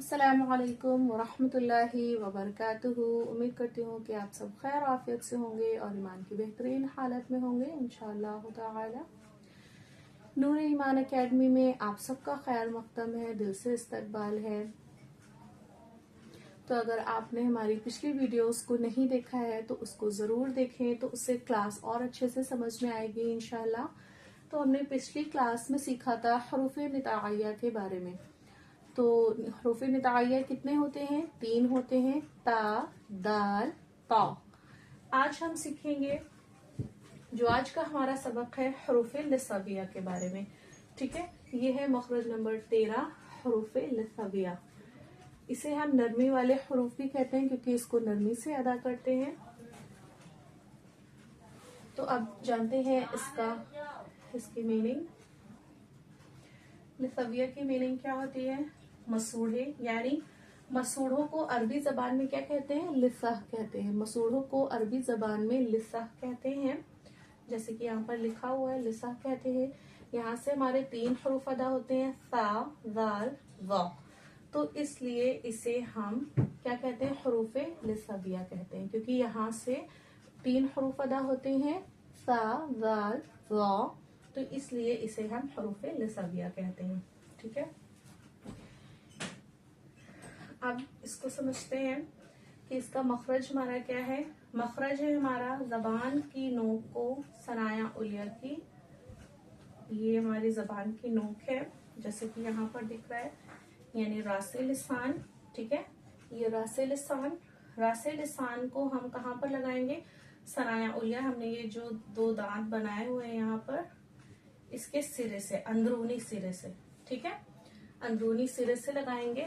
अस्सलामुअलैकुम वरहमतुल्लाहि वबरकातुहू। उम्मीद करती हूँ कि आप सब खैर आफियत से होंगे और ईमान की बेहतरीन हालत में होंगे इंशाअल्लाह ताला। नूर ईमान एकेडमी में आप सबका खैर मकदम है, दिल से इस्तकबाल है। तो अगर आपने हमारी पिछली वीडियोस को नहीं देखा है तो उसको ज़रूर देखें, तो उससे क्लास और अच्छे से समझ में आएगी इंशाअल्लाह। तो हमने पिछली क्लास में सीखा था हरूफ़े निताइया के बारे में। तो हरूफ़े निताइया कितने होते हैं? 3 होते हैं, ता, दाल, ता। आज हम सीखेंगे, जो आज का हमारा सबक है, हरूफ़े लिसाविया के बारे में। ठीक है, ये है मखरज नंबर 13, हरूफ़े लिसाविया। इसे हम नरमी वाले हरूफ भी कहते हैं क्योंकि इसको नरमी से अदा करते हैं। तो अब जानते हैं इसकी मीनिंग। लिसाविया की मीनिंग क्या होती है? मसूढ़े, यानी मसूढ़ों को अरबी जबान में क्या कहते हैं? लिसाह कहते हैं। मसूढ़ों को अरबी जबान में लिसाह कहते हैं, जैसे कि यहाँ पर लिखा हुआ है, लिसाह कहते हैं। यहाँ से हमारे 3 हरूफ अदा होते हैं, सा, जाल, वा। तो इसलिए इसे हम क्या कहते हैं? हरूफ़े लिसाविया कहते हैं, क्योंकि यहाँ से 3 हरूफ अदा होते हैं, सा, जाल, वा। तो इसलिए इसे हम हरूफ़े लिसाविया कहते हैं। ठीक है, अब इसको समझते हैं कि इसका मखरज हमारा क्या है। मखरज है हमारा जबान की नोक को सनाया उलिया की। ये हमारी जबान की नोक है, जैसे कि यहाँ पर दिख रहा है, यानी रासे लिसान। ठीक है, ये रासे लिसान। रासे लिसान को हम कहाँ पर लगाएंगे? सनाया उलिया। हमने ये जो 2 दांत बनाए हुए हैं यहाँ पर, इसके सिरे से, अंदरूनी सिरे से। ठीक है, अंदरूनी सिरे से लगाएंगे,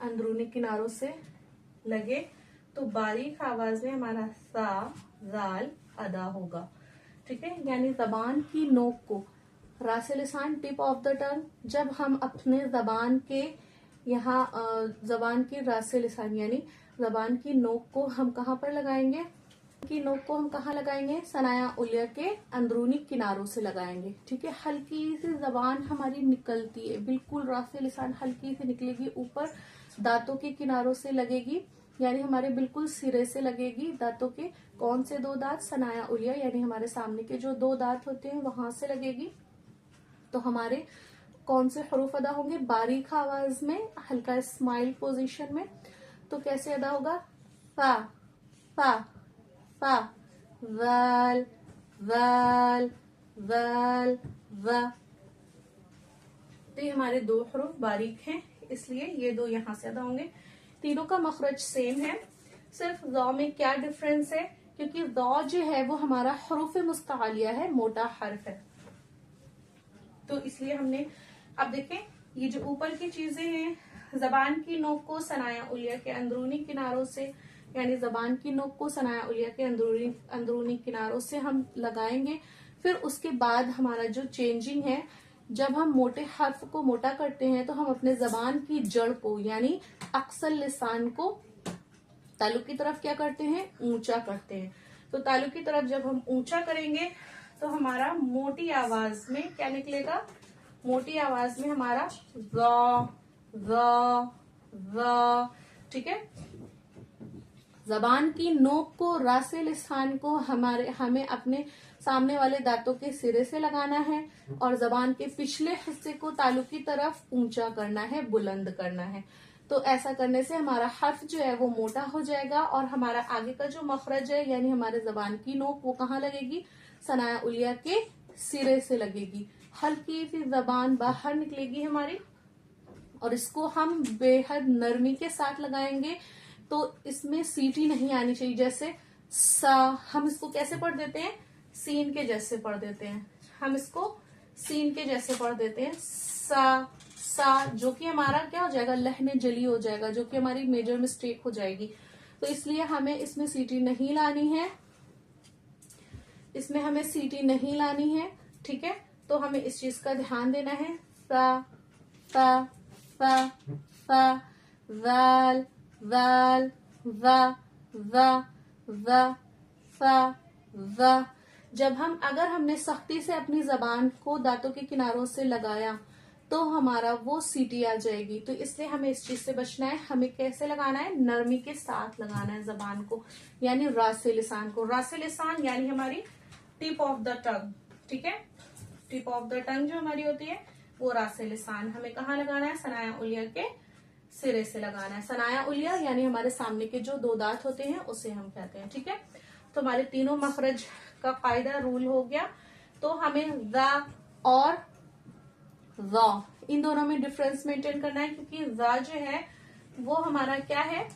अंदरूनी किनारों से लगे तो बारीक आवाज में हमारा सा, जाल अदा होगा। ठीक है, यानी जबान की नोक को, रासे लिसान, टिप ऑफ द टंग, जब हम अपने जबान के यहाँ जबान की रासे लिसान यानी जबान की नोक को हम कहाँ पर लगाएंगे? की नोक को हम कहाँ लगाएंगे? सनाया उलिया के अंदरूनी किनारों से लगाएंगे। ठीक है, हल्की सी जबान हमारी निकलती है, बिल्कुल रासे लिसान हल्की सी निकलेगी, ऊपर दांतों के किनारों से लगेगी, यानी हमारे बिल्कुल सिरे से लगेगी। दांतों के कौन से 2 दांत? सनाया उलिया, यानी हमारे सामने के जो 2 दांत होते हैं वहां से लगेगी। तो हमारे कौन से हरूफ अदा होंगे? बारीक आवाज में, हल्का स्माइल पोजीशन में। तो कैसे अदा होगा? फा, फा, फा, वाल, वाल, वाल, वा। तो ये हमारे 2 हरूफ बारीक हैं, इसलिए ये 2 यहाँ से अदा होंगे। तीनों का मखरज सेम है, सिर्फ ज़ौ में क्या डिफरेंस है? क्योंकि ज़ौ जो है वो हमारा हरूफ़े मुस्तालिया है, मोटा हर्फ है, तो इसलिए हमने, अब देखें, ये जो ऊपर की चीजें हैं, जबान की नोक को सनाया उलिया के अंदरूनी किनारों से, यानी जबान की नोक को सनाया उलिया के अंदरूनी किनारों से हम लगाएंगे। फिर उसके बाद हमारा जो चेंजिंग है, जब हम मोटे हर्फ को मोटा करते हैं तो हम अपने जबान की जड़ को, यानी अक्सल लिसान को तालु की तरफ क्या करते हैं? ऊंचा करते हैं। तो तालु की तरफ जब हम ऊंचा करेंगे तो हमारा मोटी आवाज में क्या निकलेगा? मोटी आवाज में हमारा ज़, ज़, ज़। ठीक है, जबान की नोक को, रासे लिसान को हमें अपने सामने वाले दांतों के सिरे से लगाना है और जबान के पिछले हिस्से को तालु की तरफ ऊंचा करना है, बुलंद करना है। तो ऐसा करने से हमारा हर्फ जो है वो मोटा हो जाएगा और हमारा आगे का जो मखरज है, यानी हमारे जबान की नोक, वो कहाँ लगेगी? सनाया उलिया के सिरे से लगेगी। हल्की सी जबान बाहर निकलेगी हमारी, और इसको हम बेहद नरमी के साथ लगाएंगे। तो इसमें सीटी नहीं आनी चाहिए। जैसे सा, हम इसको कैसे पढ़ देते हैं? सीन के जैसे पढ़ देते हैं। हम इसको सीन के जैसे पढ़ देते हैं, सा, सा, जो कि हमारा क्या हो जाएगा? लहने जली हो जाएगा, जो कि हमारी मेजर मिस्टेक हो जाएगी। तो इसलिए हमें इसमें सीटी नहीं लानी है, इसमें हमें सीटी नहीं लानी है। ठीक है, तो हमें इस चीज का ध्यान देना है। सा, फा, फा, फा, वाल, वाल, वा, वा, वा, फा, वा। जब अगर हमने सख्ती से अपनी जबान को दांतों के किनारों से लगाया तो हमारा वो सीटी आ जाएगी। तो इसलिए हमें इस चीज से बचना है। हमें कैसे लगाना है, नरमी के साथ लगाना है जबान को, यानी रासे लिसान को। रासे लिसान यानी हमारी टिप ऑफ द टंग, ठीक है। टिप ऑफ द टंग जो हमारी होती है वो रासे लिसान हमें कहाँ लगाना है, सनाया उलिया के सिरे से लगाना है। सनाया उलिया यानी हमारे सामने के जो दो दांत होते हैं उसे हम कहते हैं, ठीक है। तो हमारे तीनों मखरज का कायदा रूल हो गया। तो हमें ज़ा और ज़ा इन दोनों में डिफरेंस मेंटेन करना है, क्योंकि ज़ा जो है वो हमारा क्या है,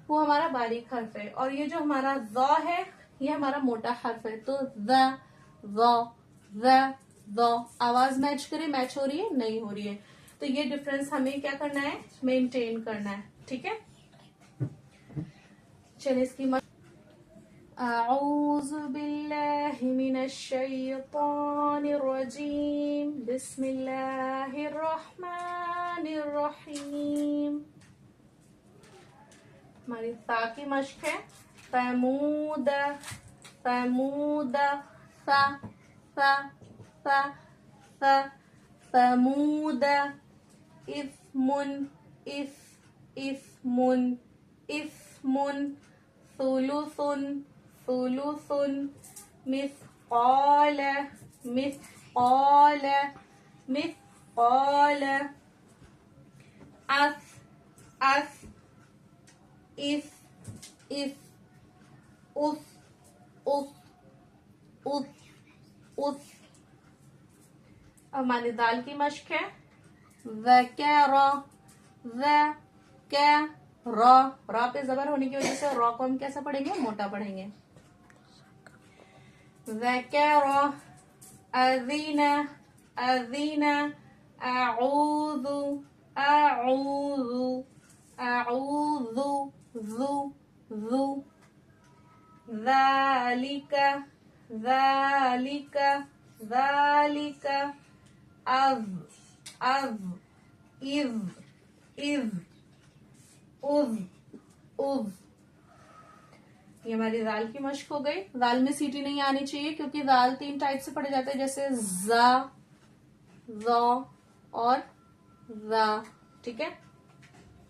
वो हमारा बारीक हर्फ है, और ये जो हमारा ज़ा है ये हमारा मोटा हर्फ है। तो ज़ा ज़ा ज़ा ज़ा आवाज मैच करे, मैच हो रही है, नहीं हो रही है। तो ये डिफरेंस हमें क्या करना है, मेंटेन करना है, ठीक है। चलिए इसकी अऊज़ु बिल्लाहि मिनश शैतानिर रजीम, बिस्मिल्लाहिर रहमानिर रहीम। हमारी ता की मश्क है। फमूद फमूद सा सा सा सा फमूद इस्मुन इस्मुन इस्मुन सुलुसुन सुलुसुन मिस्काल मिस्काल मिस्काल अस अस इस उस उस उस उस। हमारी दाल की मश्क है। ज़करा ज़करा, रा पे जबर होने की वजह से रा को हम कैसा पढ़ेंगे, मोटा पढ़ेंगे। ज़करा अज़ीना अज़ीना अऊज़ु अऊज़ु अऊज़ु ज़ु ज़ु। ज़ालिका ज़ालिका ज़ालिका अज़ अज़ इज़ इज़ उज़ उज़। ये हमारी दाल की मश्क हो गई। दाल में सीटी नहीं आनी चाहिए, क्योंकि दाल तीन टाइप से पढ़े जाते हैं, जैसे ज़ा ज़ा और ज़ा, ठीक है।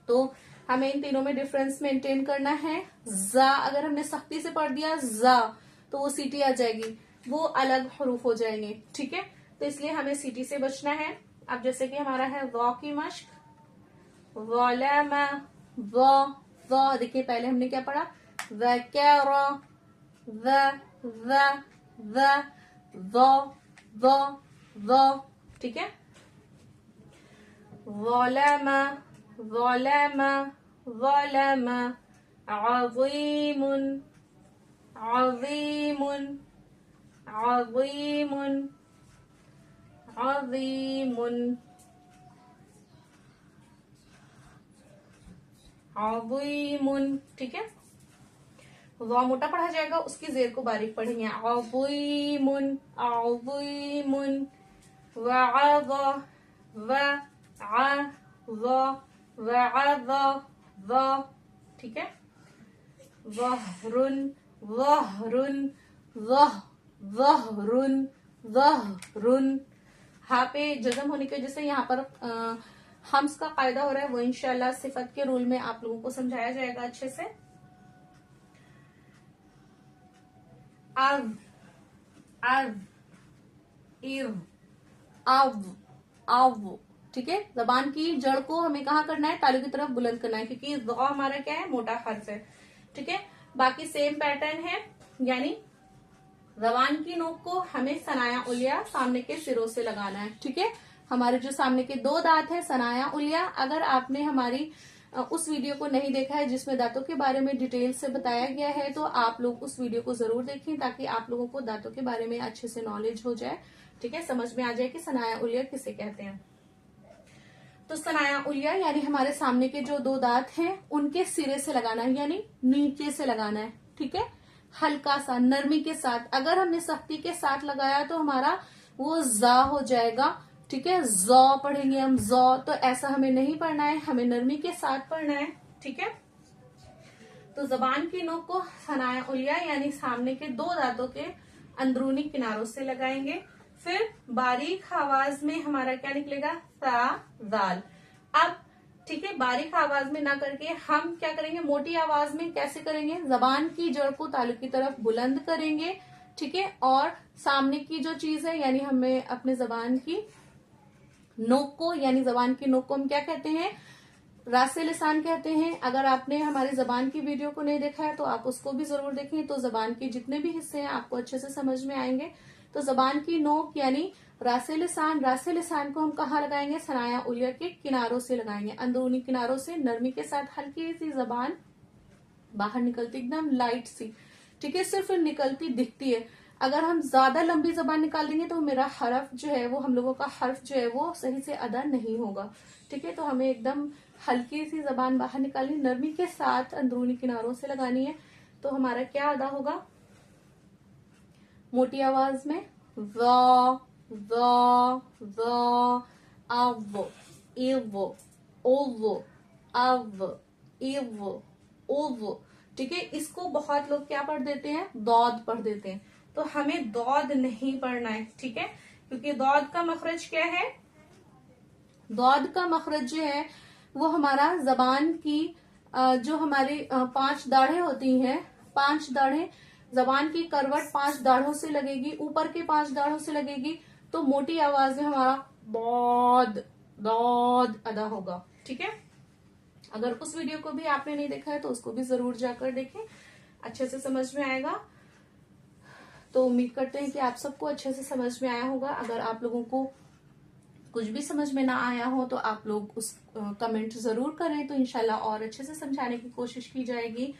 तो हमें इन तीनों में डिफरेंस मेंटेन करना है। ज़ा अगर हमने सख्ती से पढ़ दिया ज़ा तो वो सीटी आ जाएगी, वो अलग हरूफ हो जाएंगे, ठीक है। तो इसलिए हमें सीटी से बचना है। अब जैसे कि हमारा है ज़ा की मश्क, ज़लमा ज़ा ज़ा। देखिए पहले हमने क्या पढ़ा, ज़करा ज़ ज़ ज़ ज़ ज़ ज़, ठीक है। ज़लमा ज़लमा ज़लमा अज़ीमुन अज़ीमुन अज़ीमुन अज़ीमुन अज़ीमुन, ठीक है। ज़ा मोटा पढ़ा जाएगा, उसकी जेर को बारीक पढ़ेंगे। अज़ीमुन अज़ीमुन वअज़ वअज़ वअज़, ठीक है। ज़हरुन ज़हरुन ज़हरुन ज़हरुन। हा पे जज़म होने की वजह से यहाँ पर हम्स का कायदा हो रहा है, वो इंशाल्लाह सिफत के रूल में आप लोगों को समझाया जाएगा अच्छे से। अज़ अज़ इज़ अव अव, ठीक है। जबान की जड़ को हमें कहाँ करना है, तालू की तरफ बुलंद करना है, क्योंकि ज़ा हमारा क्या है, मोटा हर्फ है, ठीक है। बाकी सेम पैटर्न है, यानी जबान की नोक को हमें सनाया उलिया सामने के सिरों से लगाना है, ठीक है। हमारे जो सामने के दो दांत है सनाया उलिया, अगर आपने हमारी उस वीडियो को नहीं देखा है जिसमें दांतों के बारे में डिटेल से बताया गया है, तो आप लोग उस वीडियो को जरूर देखें, ताकि आप लोगों को दांतों के बारे में अच्छे से नॉलेज हो जाए, ठीक है, समझ में आ जाए कि सनाया उलिया किसे कहते हैं। तो सनाया उलिया यानी हमारे सामने के जो दो दांत हैं उनके सिरे से लगाना है, यानी नीचे से लगाना है, ठीक है, हल्का सा नरमी के साथ। अगर हमने सख्ती के साथ लगाया तो हमारा वो जा हो जाएगा, ठीक है। जौ पढ़ेंगे हम, जौ, तो ऐसा हमें नहीं पढ़ना है, हमें नरमी के साथ पढ़ना है, ठीक है। तो जबान की नोक को सनाया उलिया यानी सामने के दो दांतों के अंदरूनी किनारों से लगाएंगे। फिर बारीक आवाज में हमारा क्या निकलेगा, सा जाल। अब ठीक है, बारीक आवाज में ना करके हम क्या करेंगे, मोटी आवाज में कैसे करेंगे, जबान की जड़ को तालु की तरफ बुलंद करेंगे, ठीक है, और सामने की जो चीज है यानी हमें अपने जबान की नोक को, यानी जबान की नोक को हम क्या कहते हैं, रासे लिसान कहते हैं। अगर आपने हमारी जबान की वीडियो को नहीं देखा है तो आप उसको भी जरूर देखें, तो जबान के जितने भी हिस्से हैं आपको अच्छे से समझ में आएंगे। तो जबान की नोक यानी रासे लिसान को हम कहाँ लगाएंगे, सनाया उलिया के किनारों से लगाएंगे, अंदरूनी किनारों से नरमी के साथ हल्की सी जबान बाहर निकलती, एकदम लाइट सी, ठीक है, सिर्फ निकलती दिखती है। अगर हम ज्यादा लंबी जबान निकाल देंगे तो मेरा हर्फ जो है वो, हम लोगों का हर्फ जो है वो सही से अदा नहीं होगा, ठीक है। तो हमें एकदम हल्की सी जबान बाहर निकालनी, नरमी के साथ अंदरूनी किनारों से लगानी है। तो हमारा क्या अदा होगा, मोटी आवाज में व अव इव ओव अव इव ओव, ठीक है। इसको बहुत लोग क्या पढ़ देते हैं, दौद पढ़ देते हैं, तो हमें दौद नहीं पढ़ना है, ठीक है, क्योंकि दौद का मखरज क्या है, दौद का मखरज जो है वो हमारा जबान की जो हमारी 5 दाढ़ें होती हैं, 5 दाढ़ें, जबान की करवट 5 दाढ़ों से लगेगी, ऊपर के 5 दाढ़ों से लगेगी, तो मोटी आवाज में हमारा दौद दौद अदा होगा, ठीक है। अगर उस वीडियो को भी आपने नहीं देखा है तो उसको भी जरूर जाकर देखें, अच्छे से समझ में आएगा। तो उम्मीद करते हैं कि आप सबको अच्छे से समझ में आया होगा। अगर आप लोगों को कुछ भी समझ में ना आया हो तो आप लोग उस कमेंट जरूर करें, तो इंशाल्लाह और अच्छे से समझाने की कोशिश की जाएगी।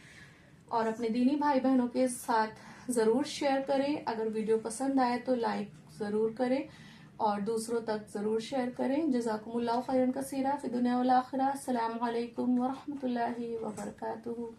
और अपने दीनी भाई बहनों के साथ जरूर शेयर करें। अगर वीडियो पसंद आए तो लाइक जरूर करें और दूसरों तक जरूर शेयर करें। जज़ाकुमुल्लाहु खैरन कसीरा फी दुनिया वल आखिरा। अस्सलामु अलैकुम व रहमतुल्लाहि व बरकातुहू।